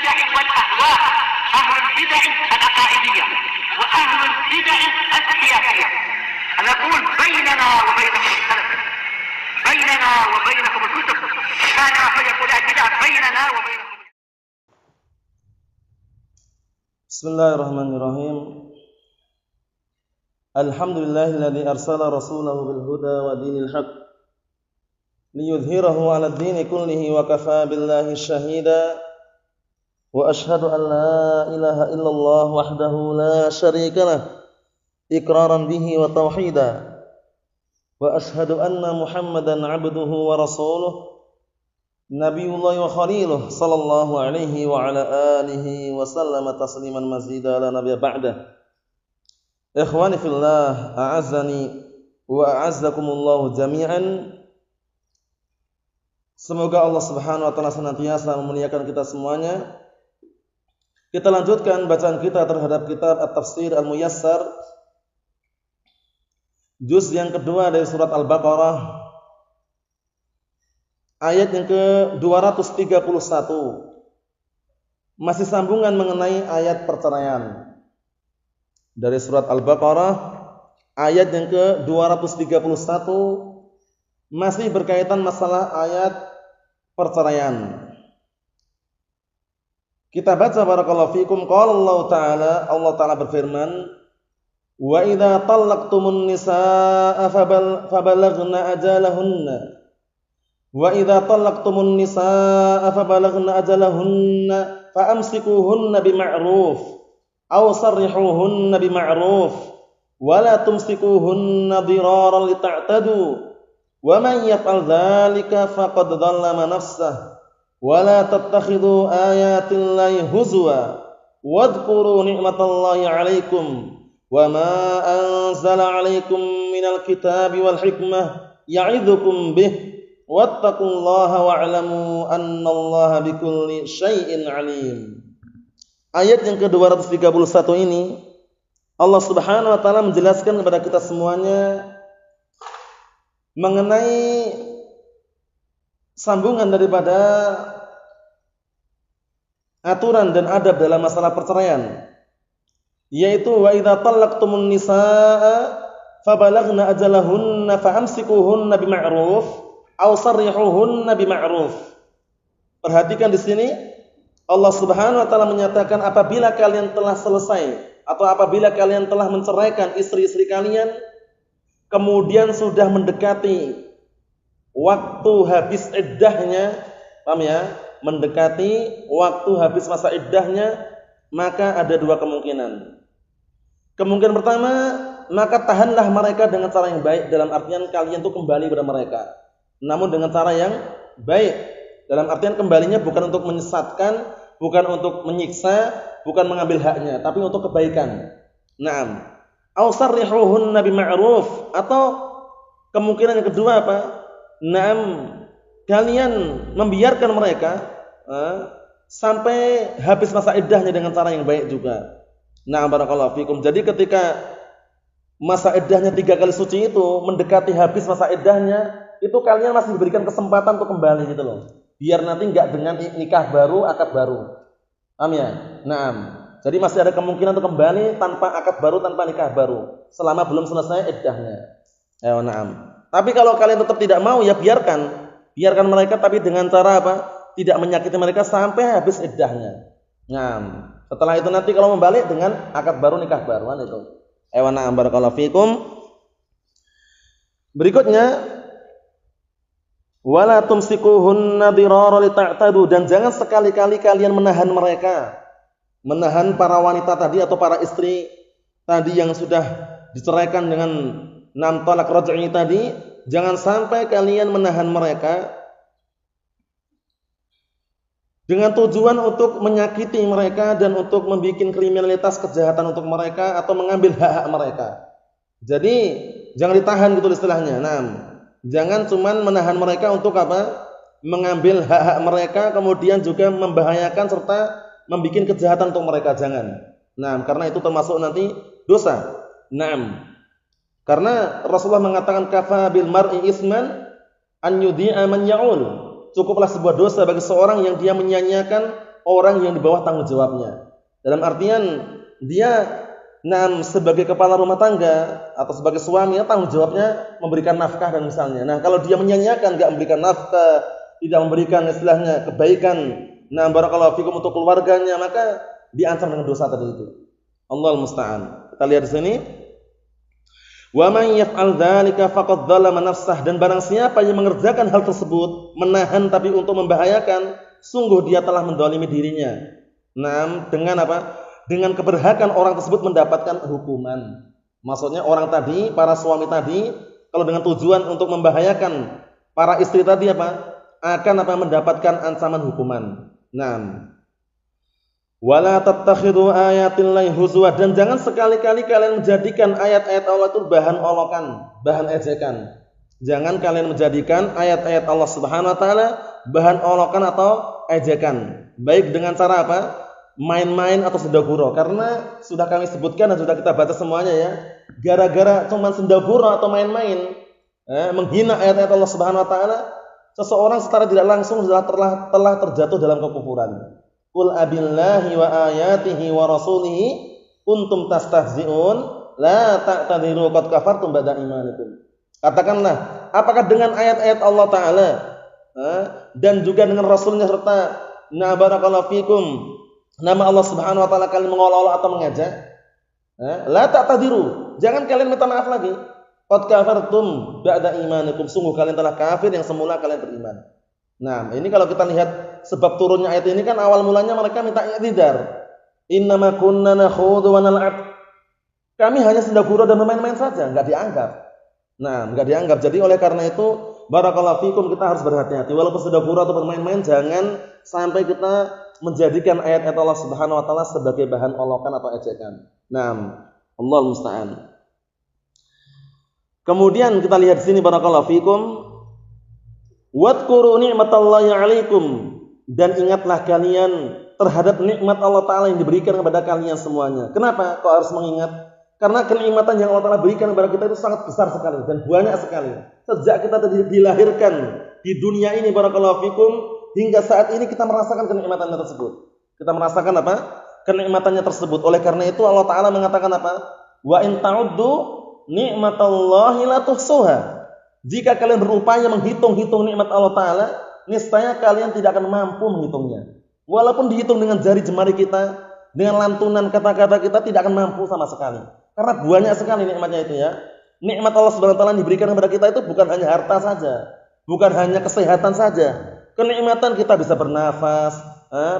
البدع والأهواء، أهل البدع العقائدية وأهل البدع السياسية. نقول بيننا وبينكم السلف، بيننا وبينكم الكتب، كان فيقول البدع بيننا وبينكم. Bismillahirrahmanirrahim. Alhamdulillahilladzi arsala rasulahu bil huda wa dinil haqq liyudhhirahu 'alad dini kullihi wa kafaa billahi shahida. Wa asyhadu an la ilaha illallah wahdahu la syarika lah iqraran bihi wa tauhida. Wa asyhadu anna Muhammadan 'abduhu wa rasuluh Nabiullah wa khaliluh sallallahu alaihi wa ala alihi wa sallama tasliman mazida la nabiyya ba'dah. Ikhwani fillah, a'azzani wa a'azzakumullahu jami'an. Semoga Allah Subhanahu wa taala senantiasa memuliakan kita semuanya. Kita lanjutkan bacaan kita terhadap kitab At-Tafsir Al-Muyassar, juz yang kedua dari surat Al-Baqarah, ayat yang ke-231. Masih sambungan mengenai ayat perceraian. Dari surat Al-Baqarah ayat yang ke-231 masih berkaitan masalah ayat perceraian. Kita baca barakallahu fikum. Qala Allah Ta'ala berfirman, "Wa idza talaqtumun nisaa fabalaghna ajalahunna wa idza talaqtumun nisaa fabalaghna ajalahunna faamsikuhunna bima'ruf aw sarrihuhunna bima'ruf wa la tumsikuhunna diraran lita'tadu wa man yaf'al dzalika faqad dhallama nafsahu wa la tattakhidhu ayatillahi huzwa wadhkuru ni'matallahi 'alaikum wa ma anzala 'alaikum minal kitabi wal hikmah ya'idzukum bih wattaqullaha wa'lamu annallaha bikulli syai'in 'alim." Ayat yang ke-231 ini Allah Subhanahu wa taala menjelaskan kepada kita semuanya mengenai sambungan daripada aturan dan adab dalam masalah perceraian, yaitu wa idza talaqtumun nisaa fabalaghna ajalahunna faamsikuhunna bima'ruf aw sarrihuhunna bima'ruf. Perhatikan di sini Allah Subhanahu wa taala menyatakan apabila kalian telah selesai atau apabila kalian telah menceraikan istri-istri kalian, kemudian sudah mendekati waktu habis iddahnya, paham ya? Mendekati waktu habis masa iddahnya, maka ada dua kemungkinan. Kemungkinan pertama, maka tahanlah mereka dengan cara yang baik, dalam artian kalian tuh kembali kepada mereka, namun dengan cara yang baik. Dalam artian kembalinya bukan untuk menyesatkan, bukan untuk menyiksa, bukan mengambil haknya, tapi untuk kebaikan. Naam. Aw sarrihuhunna bima'ruf, atau kemungkinan yang kedua apa? Naam, kalian membiarkan mereka sampai habis masa iddahnya dengan cara yang baik juga. Naam, barakallahu fikum. Jadi ketika masa iddahnya 3 kali suci itu mendekati habis masa iddahnya, itu kalian masih diberikan kesempatan untuk kembali gitu loh. Biar nanti enggak dengan nikah baru, akad baru. Paham ya? Naam. Jadi masih ada kemungkinan untuk kembali tanpa akad baru, tanpa nikah baru, selama belum selesai iddahnya. Ya, naam. Tapi kalau kalian tetap tidak mau, ya biarkan mereka, tapi dengan cara apa? Tidak menyakiti mereka sampai habis iddahnya. Naam. Setelah itu nanti kalau membalik dengan akad baru, nikah baruan itu. Naam, barakallahu fikum. Berikutnya, wala tumsikuhunna dirara lita'tadu, dan jangan sekali-kali kalian menahan mereka, menahan para wanita tadi atau para istri tadi yang sudah diceraikan dengan 6 talak raj'i tadi, jangan sampai kalian menahan mereka dengan tujuan untuk menyakiti mereka dan untuk membuat kriminalitas, kejahatan untuk mereka atau mengambil hak-hak mereka. Jadi jangan ditahan gitu istilahnya. Nah, jangan cuman menahan mereka untuk apa? Mengambil hak-hak mereka, kemudian juga membahayakan serta membuat kejahatan untuk mereka, jangan. Nah, karena itu termasuk nanti dosa. Naam. Karena Rasulullah mengatakan kafa bil mar'i isman an yudhi'a man ya'ul. Cukuplah sebuah dosa bagi seorang yang dia menyanyiakan orang yang di bawah tanggung jawabnya. Dalam artian dia sebagai kepala rumah tangga atau sebagai suami, tanggung jawabnya memberikan nafkah dan misalnya. Nah, kalau dia menyanyiakan, enggak memberikan nafkah, tidak memberikan istilahnya kebaikan, barakallahu fikum untuk keluarganya, maka diancam dengan dosa tadi itu. Allahul musta'an. Kita lihat di sini. Wa man yaf'al dzalika faqad dzalama nafsah, dan barang siapa yang mengerjakan hal tersebut, menahan tapi untuk membahayakan, sungguh dia telah mendolimi dirinya. Dengan apa? Dengan keberhakan orang tersebut mendapatkan hukuman. Maksudnya orang tadi, para suami tadi, kalau dengan tujuan untuk membahayakan para istri tadi akan mendapatkan ancaman hukuman. Wala tattakhidhu ayatillahi huzwa, dan jangan sekali-kali kalian menjadikan ayat-ayat Allah itu bahan olokan, bahan ejekan. Jangan kalian menjadikan ayat-ayat Allah Subhanahu wa taala bahan olokan atau ejekan. Baik dengan cara main-main atau sendaguro. Karena sudah kami sebutkan dan sudah kita baca semuanya ya. Gara-gara cuma sendaguro atau main-main, menghina ayat-ayat Allah Subhanahu wa taala, seseorang secara tidak langsung telah terjatuh dalam kekufuran. Qul abillahi wa ayatihi wa rasulihi kuntum tastahzi'un la ta'tadiru qad kafartum ba'da imanikum. Katakanlah, apakah dengan ayat-ayat Allah taala dan juga dengan rasulnya serta barakallahu fikum nama Allah Subhanahu wa taala kalian mengolok-olok atau mengejek? La ta'tadiru, jangan kalian minta maaf lagi. Qad kafartum ba'da imanikum, sungguh kalian telah kafir yang semula kalian beriman. Ini kalau kita lihat sebab turunnya ayat ini kan awal mulanya mereka minta i'tidar. Innama kunna nakhudu wa nal'ab. Kami hanya sendaguro dan bermain-main saja, enggak dianggap. Enggak dianggap. Jadi oleh karena itu barakallahu fikum kita harus berhati-hati. Walaupun sendaguro atau bermain-main, jangan sampai kita menjadikan ayat-ayat Allah Subhanahu wa taala sebagai bahan olokan atau ejekan. Allahul musta'an. Kemudian kita lihat di sini barakallahu fikum. Wadhkuru ni'matallahi 'alaikum, dan ingatlah kalian terhadap nikmat Allah taala yang diberikan kepada kalian semuanya. Kenapa kok harus mengingat? Karena kenikmatan yang Allah taala berikan kepada kita itu sangat besar sekali dan banyak sekali. Sejak kita dilahirkan di dunia ini barakallahu fikum hingga saat ini kita merasakan kenikmatannya tersebut. Kita merasakan kenikmatannya tersebut. Oleh karena itu Allah taala mengatakan Wa in ta'uddu ni'matallahi la tuhsuha. Jika kalian berupaya menghitung-hitung nikmat Allah taala, niscaya kalian tidak akan mampu menghitungnya. Walaupun dihitung dengan jari jemari kita, dengan lantunan kata-kata kita tidak akan mampu sama sekali. Karena banyak sekali nikmatnya itu ya. Nikmat Allah Subhanahu wa taala yang diberikan kepada kita itu bukan hanya harta saja, bukan hanya kesehatan saja. Kenikmatan kita bisa bernafas,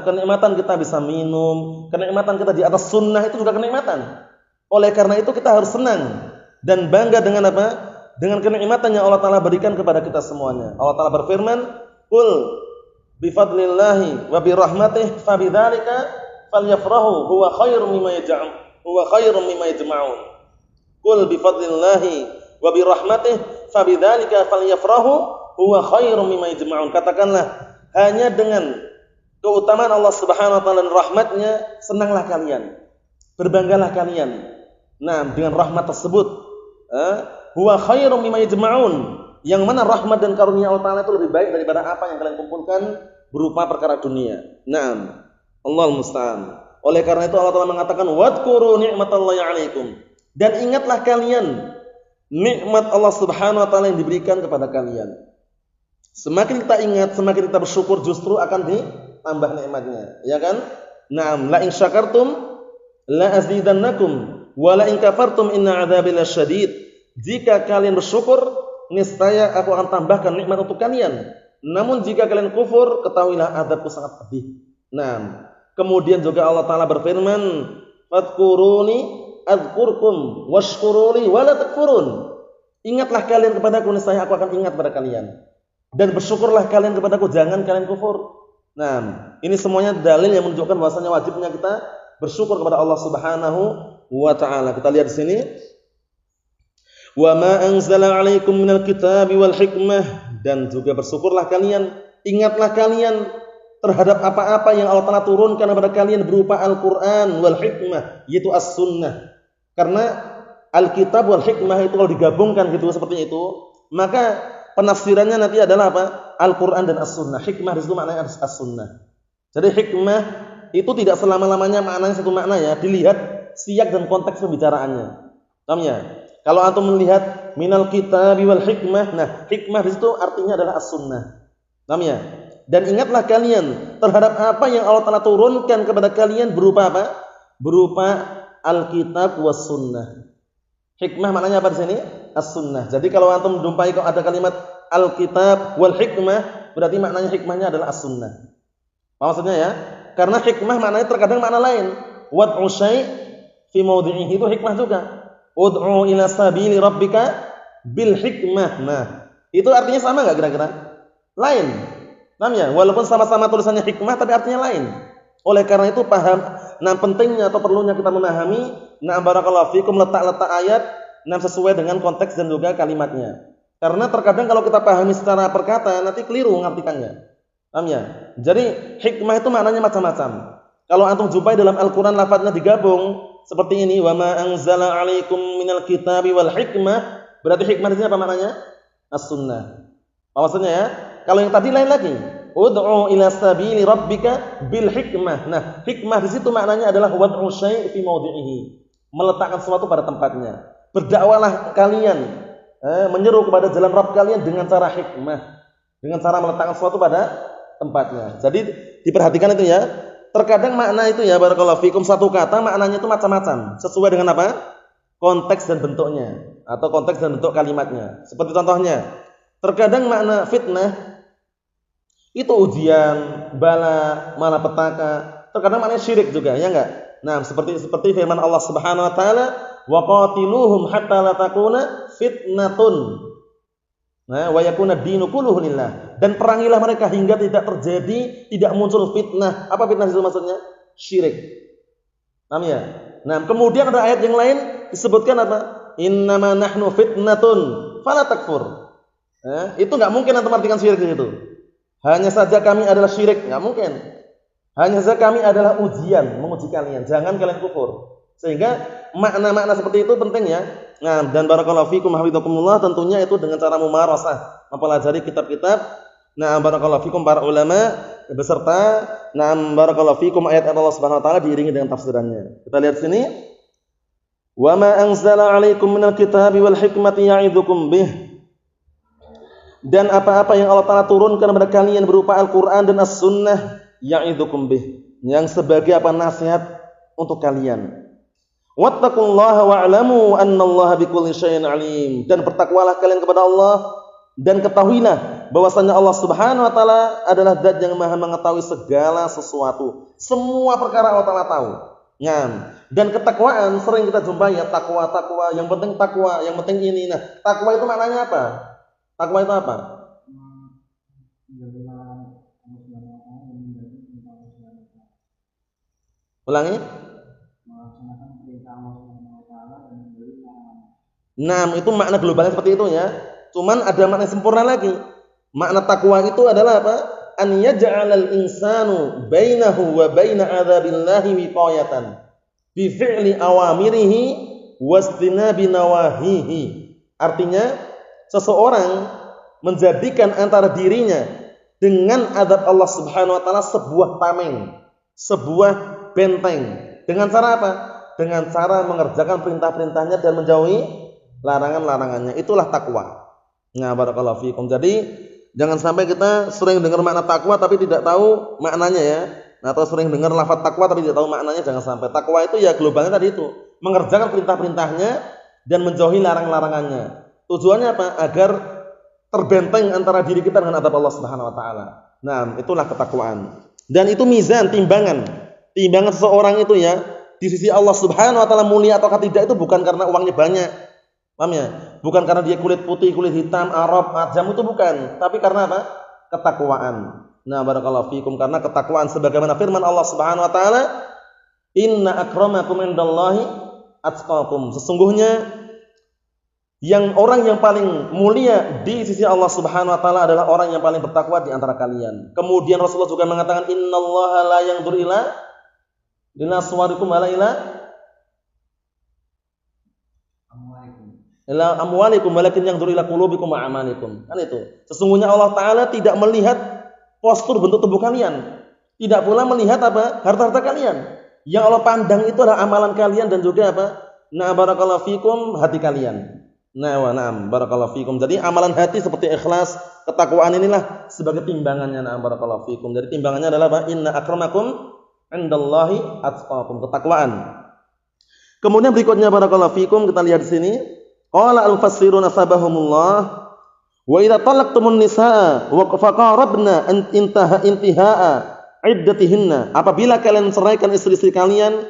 kenikmatan kita bisa minum, kenikmatan kita di atas sunnah itu juga kenikmatan. Oleh karena itu kita harus senang dan bangga dengan dengan kenikmatan yang Allah taala berikan kepada kita semuanya. Allah taala berfirman, "Qul bi fadlillahi wa bi rahmatihi fabidzalika falyafrahu huwa khairum mimma yajma'un." Qul bi fadlillahi wa bi rahmatihi fabidzalika falyafrahu huwa khairum mimma yajma'un. Katakanlah, hanya dengan keutamaan Allah Subhanahu wa taala dan rahmatnya senanglah kalian. Berbanggalah kalian. Dengan rahmat tersebut, huwa khairum mimma yajma'un, yang mana rahmat dan karunia Allah taala itu lebih baik daripada apa yang kalian kumpulkan berupa perkara dunia. Allahul musta'an. Oleh karena itu Allah taala mengatakan wadhkuru ni'matallahi 'alaikum, dan ingatlah kalian nikmat Allah Subhanahu wa taala yang diberikan kepada kalian. Semakin kita ingat, semakin kita bersyukur, justru akan ditambah nikmatnya, ya kan? La in syakartum la azidannakum wa la in kafartum inna 'adzabi lasyadid. Jika kalian bersyukur, niscaya aku akan tambahkan nikmat untuk kalian. Namun jika kalian kufur, ketahuilah azabku sangat pedih. Kemudian juga Allah taala berfirman, "Fadhkuruni adzkurkum washkuruli wa la takfurun." Ingatlah kalian kepadaku, niscaya aku akan ingat pada kalian. Dan bersyukurlah kalian kepadaku, jangan kalian kufur. Ini semuanya dalil yang menunjukkan bahwasanya wajibnya kita bersyukur kepada Allah Subhanahu wa taala. Kita lihat di sini. Wa ma anzala 'alaikum minal kitabi wal hikmah, dan juga bersyukurlah kalian, ingatlah kalian terhadap apa-apa yang Allah Taala turunkan kepada kalian berupa Al-Qur'an wal hikmah, yaitu as-sunnah. Karena Al-Kitab wal hikmah itu kalau digabungkan gitu seperti itu, maka penafsirannya nanti adalah Al-Qur'an dan as-sunnah. Hikmah di situ maknanya as-sunnah. Jadi hikmah itu tidak selama-lamanya maknanya satu makna ya, dilihat siyak dan konteks pembicaraannya. Paham ya? Kalau antum melihat minal kitabi wal hikmah, nah hikmah di situ artinya adalah as-sunnah. Paham ya? Dan ingatlah kalian terhadap apa yang Allah Ta'ala turunkan kepada kalian berupa apa? Berupa Alkitab was sunnah. Hikmah maknanya apa di sini? As-sunnah. Jadi kalau antum jumpai kalau ada kalimat Alkitab wal hikmah, berarti maknanya hikmahnya adalah as-sunnah. Apa maksudnya ya? Karena hikmah maknanya terkadang makna lain. Wad'u syai' fi mawdi'ihi, itu hikmah juga. Ud'u ila sabili rabbika bil hikmah. Nah, itu artinya sama enggak kira-kira? Lain. Paham ya? Walaupun sama-sama tulisannya hikmah tapi artinya lain. Oleh karena itu paham pentingnya atau perlunya kita memahami barakallahu fikum letak-letak ayat sesuai dengan konteks dan juga kalimatnya. Karena terkadang kalau kita pahami secara perkata nanti keliru mengartikannya. Paham ya? Jadi hikmah itu maknanya macam-macam. Kalau antum jumpai dalam Al-Qur'an lafadznya digabung seperti ini, wa ma anzala 'alaikum minal kitabi wal hikmah, berarti hikmah di sini apa maknanya? As-sunnah. Apa maksudnya ya? Kalau yang tadi lain lagi. Ud'u ila sabili rabbika bil hikmah. Nah, hikmah di situ maknanya adalah wad'u syai' fi mawdi'ihi. Meletakkan sesuatu pada tempatnya. Berdakwalah kalian, menyeru kepada jalan Rabb kalian dengan cara hikmah. Dengan cara meletakkan sesuatu pada tempatnya. Jadi diperhatikan itu ya. Terkadang makna itu ya barakallahu fikum satu kata maknanya itu macam-macam. Sesuai dengan apa? Konteks dan bentuknya atau konteks dan bentuk kalimatnya. Seperti contohnya, terkadang makna fitnah itu ujian, bala, malapetaka. Terkadang maknanya syirik juga, ya enggak? Nah, seperti firman Allah Subhanahu wa taala, "Wa qatiluhum hatta la takuna fitnatun." Nah, wa yakuna ad-dinu kulluhu lillah. Dan perangilah mereka hingga tidak terjadi, tidak muncul fitnah. Apa fitnah itu maksudnya? Syirik. Paham ya? Nah, kemudian ada ayat yang lain disebutkan apa? Innama nahnu fitnatun fala takfur. Itu enggak mungkin antum artikan syirik itu. Hanya saja kami adalah syirik, enggak mungkin. Hanya saja kami adalah ujian, menguji kalian. Jangan kalian kufur. Sehingga makna-makna seperti itu penting ya. Nah, dan barakallahu fikum hafizakumullah tentunya itu dengan cara mumarasah, mempelajari kitab-kitab. Nah, barakallahu fikum para ulama beserta barakallahu fikum ayat Allah Subhanahu wa taala diiringi dengan tafsirannya. Kita lihat sini. Wa ma anzala 'alaikum minal kitabi wal hikmati ya'idzukum bih. Dan apa-apa yang Allah Ta'ala turunkan kepada kalian berupa Al-Quran dan As-Sunnah ya'idzukum bih, yang sebagai apa? Nasihat untuk kalian. Wattaqullaha wa'lamu annallaha bikulli syai'in alim. Dan bertakwalah kalian kepada Allah dan ketahuilah bahwasanya Allah Subhanahu wa taala adalah zat yang Maha mengetahui segala sesuatu. Semua perkara Allah Ta'ala tahu. Dan ketakwaan sering kita jumpai ya, takwa, yang penting takwa, yang penting ini. Nah, takwa itu maknanya apa? Takwa itu apa? Ulangi. Nah, itu makna globalnya seperti itu ya. Cuman ada makna sempurna lagi. Makna takwa itu adalah apa? An yaj'alal insanu bainahu wa baina adzabillahi wiqayatan bi fi'li awamirihi wastinabi nawahihi. Artinya seseorang menjadikan antara dirinya dengan azab Allah Subhanahu wa taala sebuah tameng, sebuah benteng. Dengan cara apa? Dengan cara mengerjakan perintah-perintahnya dan menjauhi larangan-larangannya. Itulah takwa. Nah, barakallahu fikum. Jadi, jangan sampai kita sering dengar makna takwa tapi tidak tahu maknanya ya. Atau sering dengar lafaz takwa tapi tidak tahu maknanya, jangan sampai. Takwa itu ya globalnya tadi itu, mengerjakan perintah-perintahnya dan menjauhi larang-larangannya. Tujuannya apa? Agar terbenteng antara diri kita dengan azab Allah Subhanahu wa taala. Nah, itulah ketakwaan. Dan itu mizan, timbangan. Timbangan seseorang itu ya, di sisi Allah Subhanahu wa taala mulia atau tidak itu bukan karena uangnya banyak. Paham ya? Bukan karena dia kulit putih, kulit hitam, Arab, ajam, itu bukan. Tapi karena apa? Ketakwaan. Nah, barakallahu fikum, karena ketakwaan sebagaimana firman Allah Subhanahu wa taala, "Inna akramakum indallahi atqakum." Sesungguhnya orang yang paling mulia di sisi Allah Subhanahu wa taala adalah orang yang paling bertakwa di antara kalian. Kemudian Rasulullah juga mengatakan, "Innallaha la yanzur ila suwarikum wala ila amwalikum walakin yanzur ila qulubikum wa a'malikum." Kan itu. Sesungguhnya Allah taala tidak melihat postur bentuk tubuh kalian, Tidak pula melihat apa? Harta-harta kalian. Yang Allah pandang itu adalah amalan kalian dan juga apa? Nah, barakallahu fikum, hati kalian. Nah, wa na'am, barakallahu fikum. Jadi amalan hati seperti ikhlas, ketakwaan inilah sebagai timbangannya. Nah, barakallahu fikum. Jadi timbangannya adalah apa? Inna akramakum indallahi atqakum, ketakwaan. Kemudian berikutnya barakallahu fikum, kita lihat di sini. Qala al-mufassirun asbahumullah wa idza talaqtumun nisaa wa faqarabna intihaa iddatihinna, apabila kalian menceraikan istri-istri kalian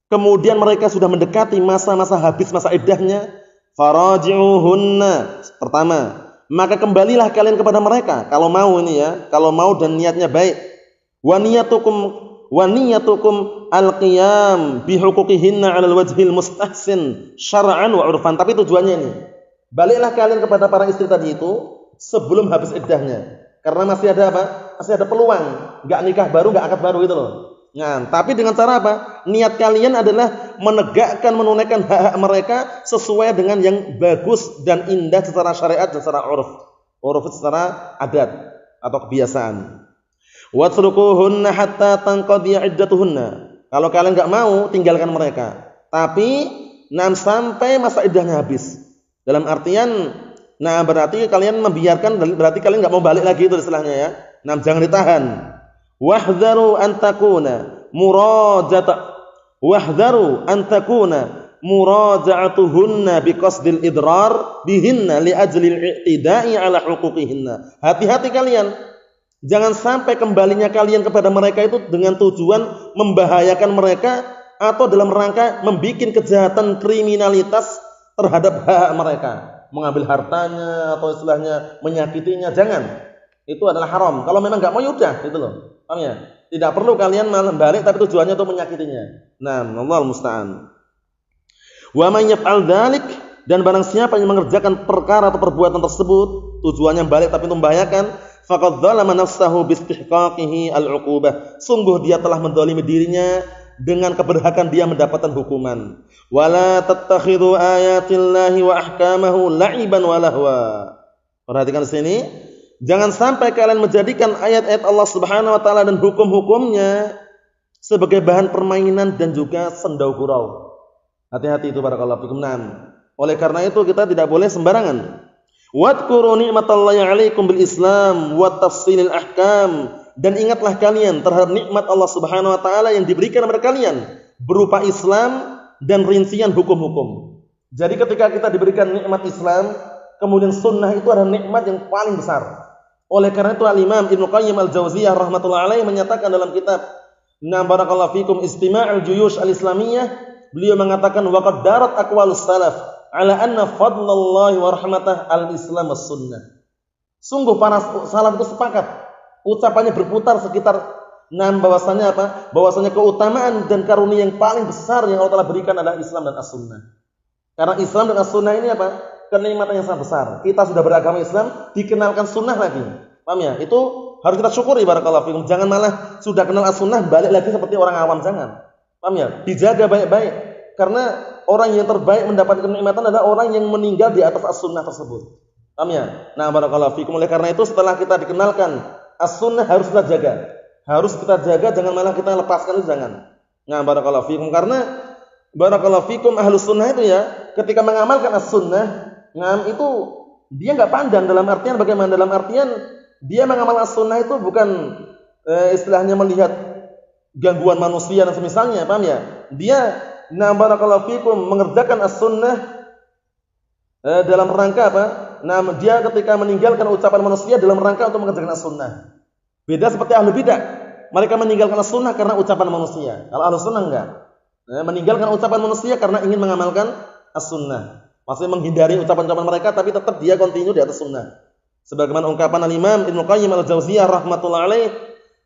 kemudian mereka sudah mendekati masa-masa habis masa iddahnya, faraji'uhunna, pertama, maka kembalilah kalian kepada mereka kalau mau ini ya, kalau mau dan niatnya baik. Wa niyatukum al-qiyam bi huquqihinna 'alal wajhil mustahsin syar'an wa 'urfan. Tapi tujuannya ini, baliklah kalian kepada para istri tadi itu sebelum habis iddahnya. Karena masih ada apa? Masih ada peluang, enggak nikah baru, enggak akad baru gitu loh. Nah, tapi dengan cara apa? Niat kalian adalah menegakkan, menunaikan hak-hak mereka sesuai dengan yang bagus dan indah secara syariat dan secara urf. Urf secara adat atau kebiasaan. Watrukuhunna hatta tanqadi iddatuhunna. Kalau kalian enggak mau, tinggalkan mereka. Tapi sampai masa iddahnya habis. Dalam artian berarti kalian membiarkan, berarti kalian enggak mau balik lagi itu istilahnya ya. Jangan ditahan. Wahdharu an takuna muraja'atuhunna biqasdil idrar bihinna li ajlil i'tida'i ala huquqihinna. Hati-hati kalian, jangan sampai kembalinya kalian kepada mereka itu dengan tujuan membahayakan mereka atau dalam rangka membikin kejahatan kriminalitas terhadap hak mereka, mengambil hartanya atau istilahnya menyakitinya. Jangan. Itu adalah haram. Kalau memang enggak mau yaudah gitu loh. Paham ya? Tidak perlu kalian balik tapi tujuannya untuk menyakitinya. Nah, Allahu musta'an. Wa man yaf'al dzalik, dan barang siapa yang mengerjakan perkara atau perbuatan tersebut tujuannya balik tapi untuk membahayakan, faqad dzalama nafsahu bi istihqaqihi al-'uqubah. Sungguh dia telah menzalimi dirinya dengan keberhakan dia mendapatkan hukuman. Wala tattakhidhu ayatillahi wa ahkamahu la'iban wa lahwa. Perhatikan di sini. Jangan sampai kalian menjadikan ayat-ayat Allah Subhanahu wa taala dan hukum-hukumnya sebagai bahan permainan dan juga sendau gurau. Hati-hati itu barakallahu fikum. Oleh karena itu kita tidak boleh sembarangan. Wadhkuru ni'matallahi 'alaikum bil Islam wa tafsilil ahkam, dan ingatlah kalian terhadap nikmat Allah Subhanahu wa taala yang diberikan kepada kalian berupa Islam dan rincian hukum-hukum. Jadi ketika kita diberikan nikmat Islam, kemudian sunnah itu adalah nikmat yang paling besar. Oleh karena itu Al-Imam Ibnu Qayyim Al-Jauziyah rahimatullah alaihi menyatakan dalam kitab barakallahu fikum Istima'ul Juyush Al-Islamiyah, beliau mengatakan waqad darat aqwalus salaf ala anna fadlallahi wa rahmatah al-Islam was-sunnah. Sungguh para salaf itu sepakat, ucapannya berputar sekitar bahwasanya apa? Bahwasanya keutamaan dan karunia yang paling besar yang Allah Taala berikan adalah Islam dan as-sunnah. Karena Islam dan as-sunnah ini apa? Kenikmatan yang sangat besar. Kita sudah beragama Islam, dikenalkan sunnah lagi. Paham ya? Itu harus kita syukuri barakallahu fikum. Jangan malah sudah kenal as-sunnah balik lagi seperti orang awam, jangan. Paham ya? Dijaga baik-baik. Karena orang yang terbaik mendapatkan kenikmatan adalah orang yang meninggal di atas as-sunnah tersebut. Paham ya? Barakallahu fikum. Oleh karena itu setelah kita dikenalkan as-sunnah harus kita jaga. Harus kita jaga, jangan malah kita lepaskan itu, jangan. Barakallahu fikum. Karena barakallahu fikum ahlus sunnah itu ya, ketika mengamalkan as-sunnah, itu dia enggak pandang, dalam artian bagaimana? Dalam artian dia mengamalkan as-sunnah itu bukan istilahnya melihat gangguan manusia dan semisalnya, paham ya? Dia barakallahu fikum mengerjakan as-sunnah dalam rangka apa? Dia ketika meninggalkan ucapan manusia dalam rangka untuk mengerjakan as-sunnah. Beda seperti ahlu bidah. Mereka meninggalkan as-sunnah karena ucapan manusia. Kalau ahlu sunnah enggak. Meninggalkan ucapan manusia karena ingin mengamalkan as-sunnah. Maksudnya menghindari ucapan-ucapan mereka tapi tetap dia continue di atas sunnah. Sebagaimana ungkapan Al-Imam Ibnu Qayyim Al-Jauziyah rahmatullah alaih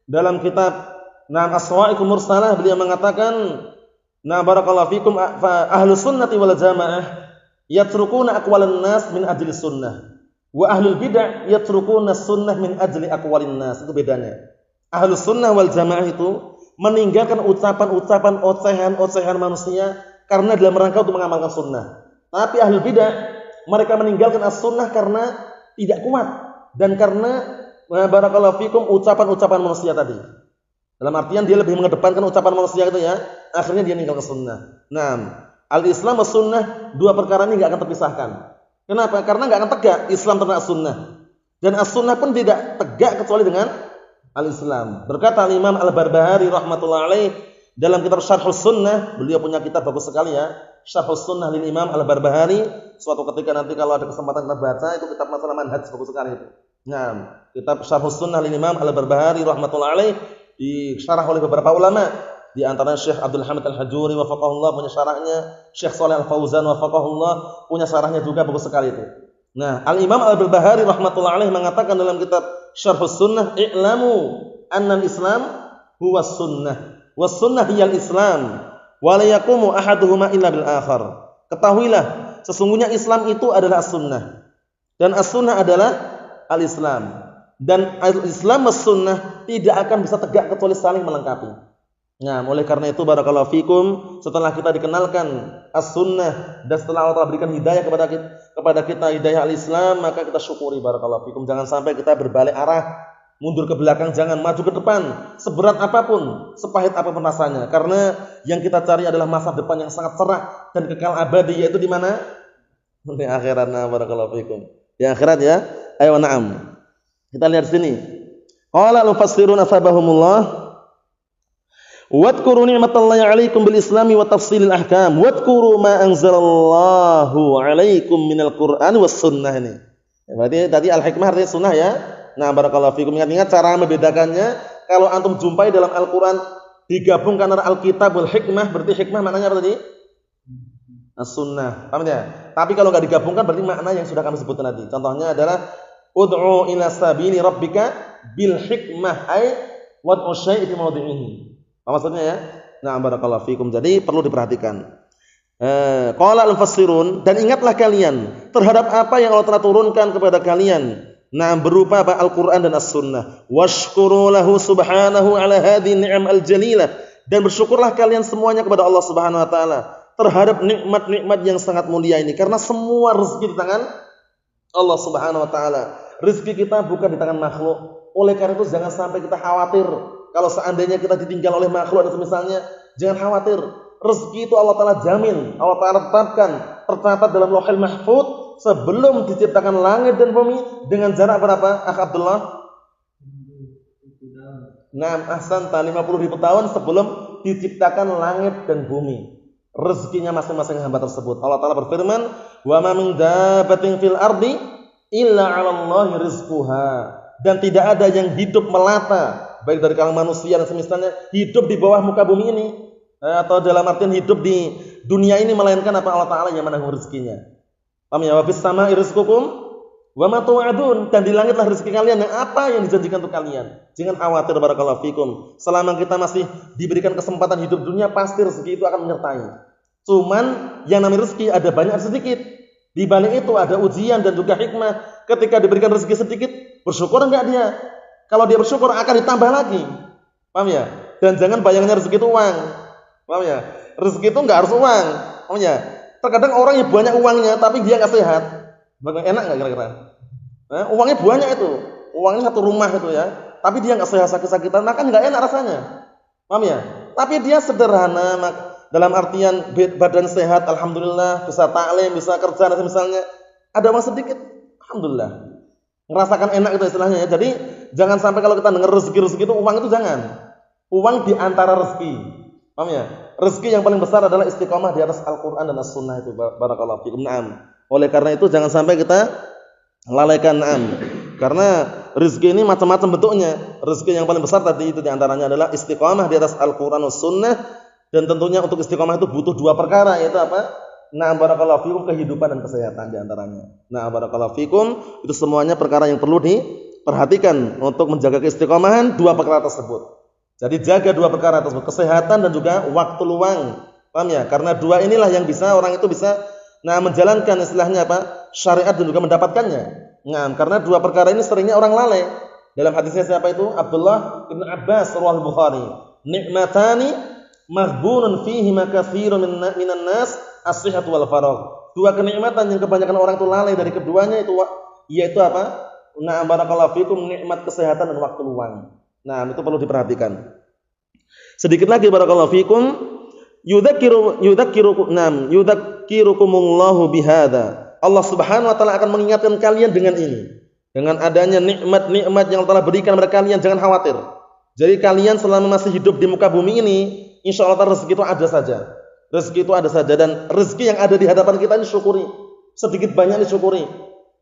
dalam kitab As-Sawa'iqul Mursalah, beliau mengatakan barakallahu fikum fa ahlus sunnati wal jamaah yatrukuna aqwalan nas min ajli sunnah wa ahlul bid'ah yatrukuna sunnah min ajli aqwalin nas. Itu bedanya. Ahlus sunnah wal jamaah itu meninggalkan ucapan-ucapan ocehan-ocehan manusia karena dalam rangka untuk mengamalkan sunnah. Tapi ahlul bidah mereka meninggalkan as-sunnah karena tidak kuat dan karena barakallahu fikum ucapan-ucapan manusia tadi. Dalam artian dia lebih mengedepankan ucapan manusia itu ya, akhirnya dia meninggalkan sunnah. Nah, al-Islam was sunnah, dua perkara ini enggak akan terpisahkan. Kenapa? Karena enggak akan tegak Islam tanpa sunnah. Dan as-sunnah pun tidak tegak kecuali dengan al-Islam. Berkata Imam Al-Barbahari rahmatullah alaih dalam kitab Syarhus Sunnah, beliau punya kitab bagus sekali ya, Syarhus Sunnah lil Imam Al-Barbahari. Suatu ketika nanti kalau ada kesempatan kita baca, itu kitab masalah manhaj bagus sekali itu. Nah, kitab Syarhus Sunnah lil Imam Al-Barbahari rahmatullah alaih disyarah oleh beberapa ulama, di antaranya Syekh Abdul Hamid Al-Hajuri wafaqahullah punya syarahnya, Syekh Shalih Al-Fauzan wafaqahullah punya syarahnya juga bagus sekali itu. Nah, Al-Imam Al-Barbahari rahmatullah alaih mengatakan dalam kitab Syarhus Sunnah, "I'lamu anna al-Islam huwa sunnah, was sunnah hiyal Islam, wa la yaqumu ahaduhuma illa bil akhar." Ketahuilah, sesungguhnya Islam itu adalah as-sunnah dan as-sunnah adalah al-Islam. Dan al-Islam was sunnah tidak akan bisa tegak kecuali saling melengkapi. Nah, oleh karena itu barakallahu fikum, setelah kita dikenalkan as-sunnah dan setelah Allah berikan hidayah kepada kita hidayah al-Islam, maka kita syukuri barakallahu fikum. Jangan sampai kita berbalik arah, mundur ke belakang, jangan maju ke depan. Seberat apapun, sepahit apapun rasanya, karena yang kita cari adalah masa depan yang sangat cerah dan kekal abadi, yaitu di mana? Di akhirat. Nah, barakallahu fikum. Di akhirat ya. Ayo na'am. Kita lihat sini. Qala al-mufassirun asbahumullah, wadhkuru ni'matallahi 'alaikum bil islami wa tafsilil ahkam, wadhkuru ma anzalallahu 'alaikum minal qur'an was sunnah. Ini berarti tadi al-hikmah artinya sunnah ya. Nah, barakallahu fikum, ingat-ingat cara membedakannya. Kalau antum jumpai dalam Al-Qur'an digabungkan antara al-kitab wal hikmah, berarti hikmah maknanya apa tadi? As-sunnah. Paham ya? Tapi kalau enggak digabungkan berarti makna yang sudah kami sebutkan tadi. Contohnya adalah ud'u ila sabili rabbika bil hikmah ay wad'u syai'i fi mawdi'ihi. Apa maksudnya ya? Nah, barakallahu fikum. Jadi perlu diperhatikan. Qala al-mufassirun, dan ingatlah kalian terhadap apa yang Allah telah turunkan kepada kalian. Nah, berupa apa? Al-Qur'an dan As-Sunnah. Washkuru lahu subhanahu ala hadhihi ni'am al-jalilah, dan bersyukurlah kalian semuanya kepada Allah Subhanahu wa taala terhadap nikmat-nikmat yang sangat mulia ini, karena semua rezeki di tangan Allah Subhanahu wa taala. Rezeki kita bukan di tangan makhluk. Oleh karena itu jangan sampai kita khawatir kalau seandainya kita ditinggal oleh makhluk dan semisalnya. Jangan khawatir. Rezeki itu Allah taala jamin, Allah taala tetapkan, tercatat dalam Lauhul Mahfuz sebelum diciptakan langit dan bumi dengan jarak berapa? Akh Abdullah? 6 ahsanta 50.000 tahun sebelum diciptakan langit dan bumi. Rezekinya masing-masing hamba tersebut. Allah taala berfirman, "Wa ma min dabbatin fil ardi illa 'alallahi rizquha." Dan tidak ada yang hidup melata, baik dari kalangan manusia dan semisalnya, hidup di bawah muka bumi ini, atau dalam artian hidup di dunia ini, melainkan apa? Allah taala yang menanggung rezekinya. Paham ya? Wa fis sama'i rizqukum wa ma tu'adun. Dan di langitlah rezeki kalian, yang apa yang dijanjikan untuk kalian. Jangan khawatir barakallahu fikum. Selama kita masih diberikan kesempatan hidup dunia, pasti rezeki itu akan menyertai. Cuman yang namanya rezeki ada banyak sedikit. Di balik itu ada ujian dan juga hikmah. Ketika diberikan rezeki sedikit, bersyukur enggak dia? Kalau dia bersyukur akan ditambah lagi. Paham ya? Dan jangan bayangnya rezeki itu uang. Paham ya? Rezeki itu enggak harus uang. Paham ya? Terkadang orang yang banyak uangnya tapi dia enggak sehat. Enak enggak kira-kira? Uangnya banyak itu. Uangnya satu rumah itu ya. Tapi dia enggak sehat, sakit-sakitan, maka enggak enak rasanya. Paham ya? Tapi dia sederhana, dalam artian badan sehat, alhamdulillah, bisa taklim, bisa kerja dan misalnya ada uang sedikit, alhamdulillah, ngerasakan enak itu istilahnya ya. Jadi jangan sampai kalau kita dengar rezeki itu uang itu jangan. Uang di antara rezeki. Paham ya? Rezeki yang paling besar adalah istiqomah di atas Al-Qur'an dan As-Sunnah itu. Barakallahu fikum. Naam. Oleh karena itu jangan sampai kita lalaikan, naam. Karena rezeki ini macam-macam bentuknya. Rezeki yang paling besar tadi itu di antaranya adalah istiqomah di atas Al-Qur'an dan Sunnah. Dan tentunya untuk istiqomah itu butuh dua perkara, yaitu apa? Nah, barakallahu fikum, kehidupan dan kesehatan di antaranya. Nah, barakallahu fikum, itu semuanya perkara yang perlu diperhatikan untuk menjaga keistiqomahan dua perkara tersebut. Jadi jaga dua perkara tersebut, kesehatan dan juga waktu luang. Paham ya? Karena dua inilah yang bisa orang itu bisa menjalankan istilahnya apa? Syariat dan juga mendapatkannya. Nah, karena dua perkara ini seringnya orang lalai. Dalam hadisnya siapa itu? Abdullah bin Abbas riwayat Bukhari. Nikmatani maghbunun fihi ma katsirun minan nas as-sihhatu wal faragh. Dua kenikmatan yang kebanyakan orang itu lalai dari keduanya itu, yaitu apa? Nah, barakallahu fikum, nikmat kesehatan dan waktu luang. Nah, itu perlu diperhatikan. Sedikit lagi barakallahu fikum, yudzakirukumullahu bihadza. Allah Subhanahu wa taala akan mengingatkan kalian dengan ini. Dengan adanya nikmat-nikmat yang telah berikan kepada kalian, jangan khawatir. Jadi kalian selama masih hidup di muka bumi ini, insyaallah rezeki itu ada saja. Rezeki itu ada saja, dan rezeki yang ada di hadapan kita ini syukuri. Sedikit banyak disyukuri.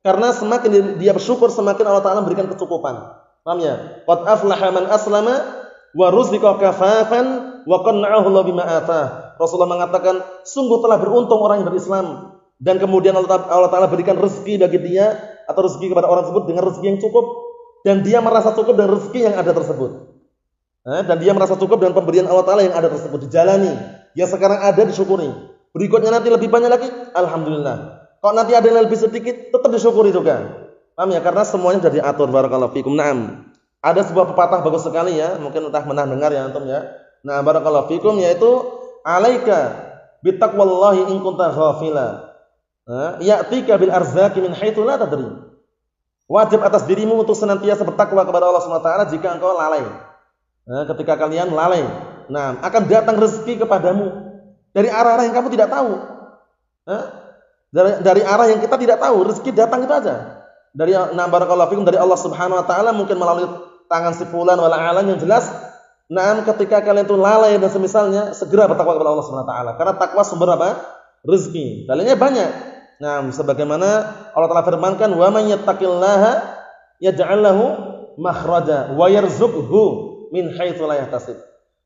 Karena semakin dia bersyukur, semakin Allah Ta'ala memberikan kecukupan. Paham ya? Qad aflaha man aslama wa ruziqa kafafan wa qanna'ahu Allah bima atah. Rasulullah mengatakan, sungguh telah beruntung orang yang berislam, dan kemudian Allah Ta'ala berikan rezeki bagi dia, atau rezeki kepada orang tersebut dengan rezeki yang cukup, dan dia merasa cukup dengan rezeki yang ada tersebut. Dan dia merasa cukup dengan pemberian Allah Ta'ala yang ada tersebut, dijalani. Yang sekarang ada disyukuri. Berikutnya nanti lebih banyak lagi, alhamdulillah. Kalau nanti ada yang lebih sedikit, tetap disyukuri juga. Paham ya? Karena semuanya sudah diatur. Barakallahu fikum. Naam. Ada sebuah pepatah bagus sekali ya, mungkin entah pernah dengar ya antum ya. Nah, barakallahu fikum, yaitu alaika bitaqwallahi in kunta ghafila. Ya'tika bil arzaqi min haitsu la tadri. Wajib atas dirimu untuk senantiasa bertakwa kepada Allah Subhanahu wa taala jika engkau lalai. Ketika kalian lalai, nah, akan datang rezeki kepadamu dari arah-arah yang kamu tidak tahu. Dari arah yang kita tidak tahu, rezeki datang itu aja. Dari barakallahu fikum, dari Allah Subhanahu wa taala, mungkin melalui tangan si fulan wala alam, yang jelas. Nah, ketika kalian itu lalai dan semisalnya, segera bertakwa kepada Allah Subhanahu wa taala. Karena takwa sumber apa? Rezeki. Dalilnya banyak. Nah, sebagaimana Allah Ta'ala firmankan, wa man yattaqillaha yaj'al lahu makhraja wa yarzuqhu min haitsu la yahtasib.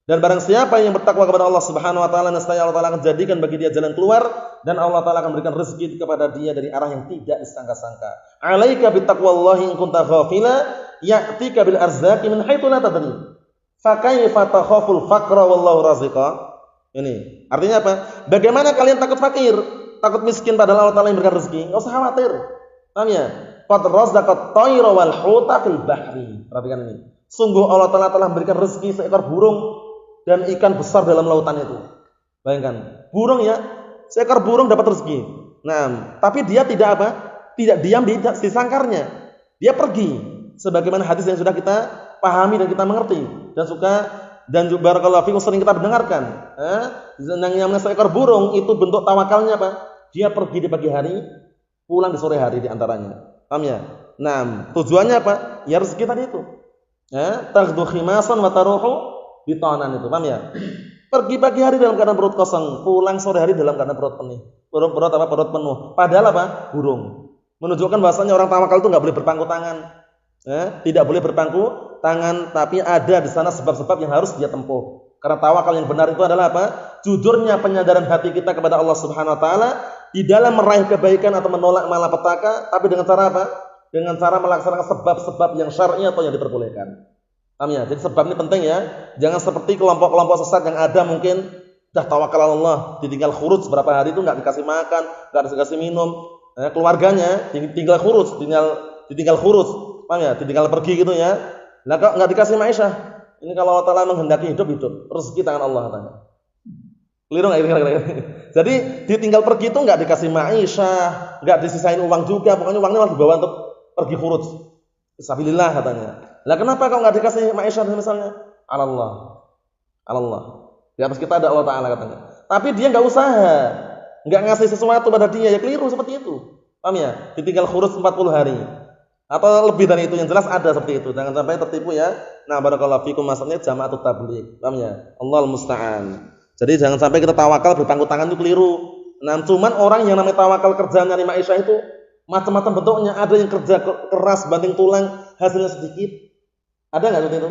Dan barang siapa yang bertakwa kepada Allah Subhanahu wa taala, nescaya Allah Ta'ala akan jadikan bagi dia jalan keluar, dan Allah Ta'ala akan berikan rezeki kepada dia dari arah yang tidak disangka-sangka. Alaika bittaqwallahi in kunta ghafila ya'tika bil arzaqi min haitsu la tadri. Fa kaifa takhaful faqra wallahu raziqa. Ini artinya apa? Bagaimana kalian takut fakir, takut miskin padahal Allah Ta'ala yang berikan rezeki? Enggak usah khawatir. Paham ya? Qad razzaqat tayra wal huta fil bahri. Perhatikan ini. Sungguh Allah Ta'ala telah memberikan rezeki seekor burung dan ikan besar dalam lautan itu. Bayangkan, burung ya, seekor burung dapat rezeki. Nah, tapi dia tidak apa? Tidak diam di sangkarnya. Dia pergi. Sebagaimana hadis yang sudah kita pahami dan kita mengerti dan juga barakallahu fikum sering kita mendengarkan. Yang namanya seekor burung itu bentuk tawakalnya apa? Dia pergi di pagi hari, pulang di sore hari di antaranya. Paham ya? Nah, tujuannya apa? Ya rezeki tadi itu. Taghdu khimasan wa taruhu bitanan itu. Paham ya? Pergi pagi hari dalam keadaan perut kosong, pulang sore hari dalam keadaan perut penuh. Perut penuh. Padahal apa? Burung. Menunjukkan bahasanya orang tawakal itu enggak boleh berpangku tangan. Tidak boleh berpangku tangan, tapi ada di sana sebab-sebab yang harus dia tempuh. Karena tawakal yang benar itu adalah apa? Jujurnya penyadaran hati kita kepada Allah Subhanahu wa taala di dalam meraih kebaikan atau menolak malapetaka, tapi dengan cara apa? Dengan cara melaksanakan sebab-sebab yang syar'i atau yang diperbolehkan. Paham ya? Jadi sebab ini penting ya. Jangan seperti kelompok-kelompok sesat yang ada, mungkin dah tawakal Allah, ditinggal khuruj berapa hari itu enggak dikasih makan, enggak dikasih minum. Keluarganya tinggal khuruj, ditinggal khuruj. Paham ya? Ditinggal pergi gitu ya. Lah kok enggak dikasih maisha? Ini kalau Allah Ta'ala menghendaki hidup, rezeki tangan Allah katanya. Keliru enggak kira-kira? Jadi ditinggal pergi itu enggak dikasih maisha, enggak disisain uang juga, pokoknya uangnya malah dibawa untuk pergi khuruj. Fisabilillah katanya. Lah kenapa kau enggak dikasih maisha misalnya? Allah. Di atas kita ada Allah Ta'ala katanya. Tapi dia enggak usaha, enggak ngasih sesuatu pada dia, ya keliru seperti itu. Paham ya? Ditinggal khuruj 40 hari. Atau lebih dari itu, yang jelas ada seperti itu. Jangan sampai tertipu ya. Nah, barakallahu fikum, maksudnya jama'atut tabligh. Paham ya? Allahul musta'an. Jadi jangan sampai kita tawakal berpangku tangan itu keliru. Nah, cuman orang yang namanya tawakal kerjanya nyari maisha itu macam-macam bentuknya. Ada yang kerja keras banting tulang, hasilnya sedikit. Ada enggak seperti itu?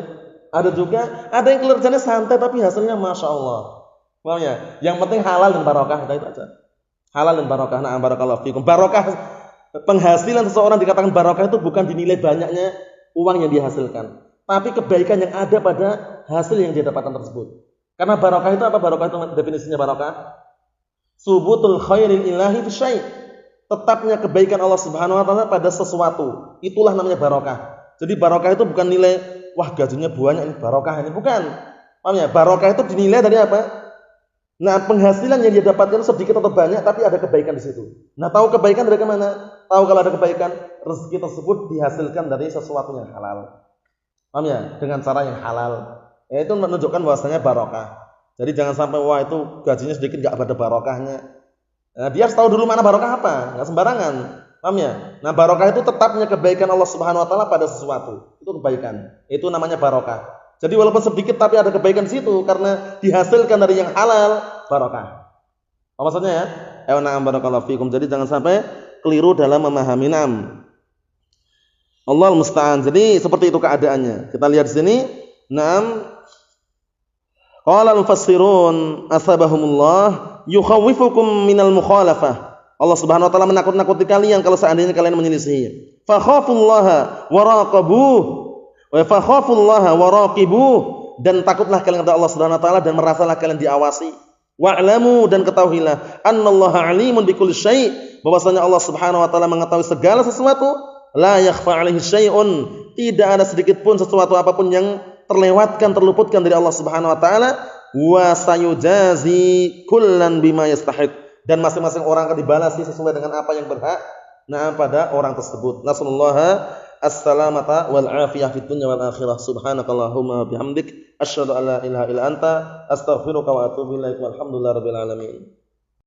Ada juga. Ada yang kerjanya santai tapi hasilnya masya Allah. Paham ya? Yang penting halal dan barokah, itu aja. Halal dan barokah. Nah, barakallahu fikum. Barokah, penghasilan seseorang dikatakan barokah itu bukan dinilai banyaknya uang yang dihasilkan, tapi kebaikan yang ada pada hasil yang dia dapatkan tersebut. Karena barokah itu apa? Barokah itu definisinya barokah, subutul khairil ilahi fi syai', tetapnya kebaikan Allah Subhanahu wa taala pada sesuatu. Itulah namanya barokah. Jadi barokah itu bukan nilai wah gajinya banyak ini barokah, ini bukan. Paham ya? Barokah itu dinilai dari apa? Nah, penghasilan yang dia dapatkan sedikit atau banyak, tapi ada kebaikan di situ. Nah, tahu kebaikan dari mana? Tahu kalau ada kebaikan, rezeki tersebut dihasilkan dari sesuatu yang halal. Paham ya? Dengan cara yang halal. Itu menunjukkan bahwasanya barokah. Jadi jangan sampai wah itu gajinya sedikit enggak ada barokahnya. Nah, dia harus tahu dulu mana barokah apa, enggak sembarangan. Paham ya? Nah, barokah itu tetapnya kebaikan Allah Subhanahu wa taala pada sesuatu. Itu kebaikan. Itu namanya barokah. Jadi walaupun sedikit tapi ada kebaikan di situ karena dihasilkan dari yang halal, barokah. Apa maksudnya ya? Na'am barakallahu fikum. Jadi jangan sampai keliru dalam memahami nam. Allahul musta'an. Jadi seperti itu keadaannya. Kita lihat di sini. Naam. Qala al-mufassirun asabahumullah yukhawifukum minal mukhalafah. Allah Subhanahu wa taala menakut-nakuti kalian kalau seandainya kalian menyelisih. Fa khafullaha wa raqabuh. Wa fa khafullaha wa raqibuh, dan takutlah kalian kepada Allah Subhanahu wa taala dan merasalah kalian diawasi. Wa'lamu, dan ketahuilah annallaha 'alimun bikulli syai', bahwasanya Allah Subhanahu wa taala mengetahui segala sesuatu. La yakhfa 'alaihi syai'un, tidak ada sedikit pun sesuatu apapun yang terlewatkan, terluputkan dari Allah Subhanahu wa taala. Wa sayujazi kullan bima yastahiq, dan masing-masing orang akan dibalasi sesuai dengan apa yang berhak pada orang tersebut. Nasallallahu as-salamata wal afiyah fid dunya wal akhirah. Subhanakallahumma bihamdik asyhadu an la ilaha illa anta astaghfiruka wa atubu ilaik. Walhamdulillahirabbil alamin.